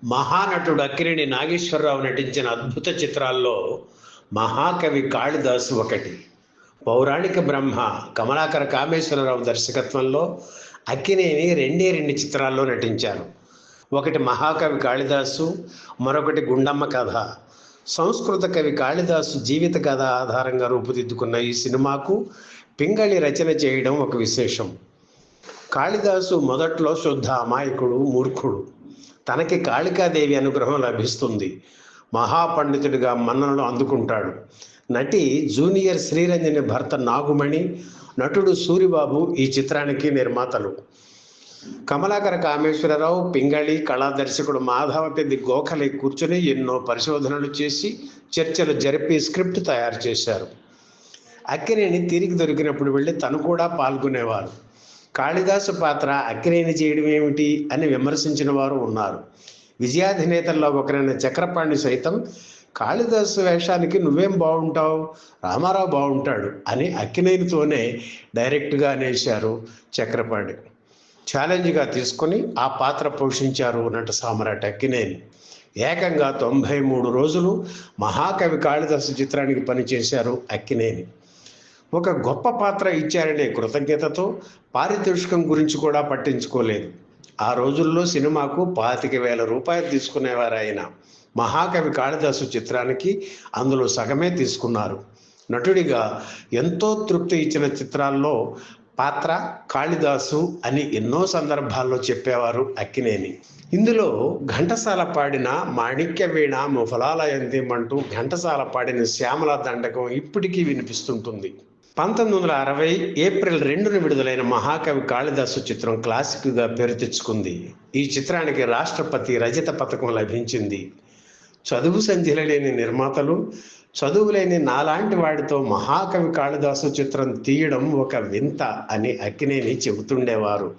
మహానటుడు అక్కినేని నాగేశ్వరరావు నటించిన అద్భుత చిత్రాల్లో మహాకవి కాళిదాసు ఒకటి. పౌరాణిక బ్రహ్మ కమలాకర కామేశ్వరరావు దర్శకత్వంలో అక్కినేని రెండు చిత్రాల్లో నటించారు. ఒకటి మహాకవి కాళిదాసు, మరొకటి గుండమ్మ కథ. సంస్కృత కవి కాళిదాసు జీవిత కథ ఆధారంగా రూపుదిద్దుకున్న ఈ సినిమాకు పింగళి రచన చేయడం ఒక విశేషం. కాళిదాసు మొదట్లో శుద్ధ అమాయకుడు, మూర్ఖుడు. తనకి కాళికాదేవి అనుగ్రహం లభిస్తుంది. మహాపండితుడిగా మన్ననలు అందుకుంటాడు. నటి జూనియర్ శ్రీరంజని భర్త నాగుమణి, నటుడు సూరిబాబు ఈ చిత్రానికి నిర్మాతలు. కమలాకర కామేశ్వరరావు, పింగళి, కళా దర్శకుడు మాధవపెద్ది గోఖలే కూర్చుని ఎన్నో పరిశోధనలు చేసి చర్చలు జరిపి స్క్రిప్ట్ తయారు చేశారు. అక్కినేని తీరిక దొరికినప్పుడు వెళ్ళి తను కూడా పాల్గొనేవారు. కాళిదాసు పాత్ర అక్కినేని చేయడం ఏమిటి అని విమర్శించిన వారు ఉన్నారు. విజయాధినేతల్లో ఒకరైన చక్రపాణి సైతం కాళిదాసు వేషానికి నువ్వేం బాగుంటావు, రామారావు బాగుంటాడు అని అక్కినేనితోనే డైరెక్ట్గా అనేశారు చక్రపాణి. ఛాలెంజ్గా తీసుకొని ఆ పాత్ర పోషించారు నట సామ్రాట్ అక్కినేని. ఏకంగా 93 రోజులు మహాకవి కాళిదాసు చిత్రానికి పనిచేశారు అక్కినేని. ఒక గొప్ప పాత్ర ఇచ్చారనే కృతజ్ఞతతో పారితోషికం గురించి కూడా పట్టించుకోలేదు. ఆ రోజుల్లో సినిమాకు 25,000 రూపాయలు తీసుకునేవారు ఆయన. మహాకవి కాళిదాసు చిత్రానికి అందులో సగమే తీసుకున్నారు. నటుడిగా ఎంతో తృప్తి ఇచ్చిన చిత్రాల్లో పాత్ర కాళిదాసు అని ఎన్నో సందర్భాల్లో చెప్పేవారు అక్కినేని. ఇందులో ఘంటసాల పాడిన మాణిక్య వీణ ముఫలాలయంతిమంటూ ఘంటసాల పాడిన శ్యామల దండకం ఇప్పటికీ వినిపిస్తుంటుంది. 1960 ఏప్రిల్ 2న విడుదలైన మహాకవి కాళిదాసు చిత్రం క్లాసిక్గా పేరు తెచ్చుకుంది. ఈ చిత్రానికి రాష్ట్రపతి రజత పథకం లభించింది. చదువు సంధ్యలు లేని నిర్మాతలు, చదువు లేని నాలాంటి వాడితో మహాకవి కాళిదాసు చిత్రం తీయడం ఒక వింత అని అక్కినేని చెబుతుండేవారు.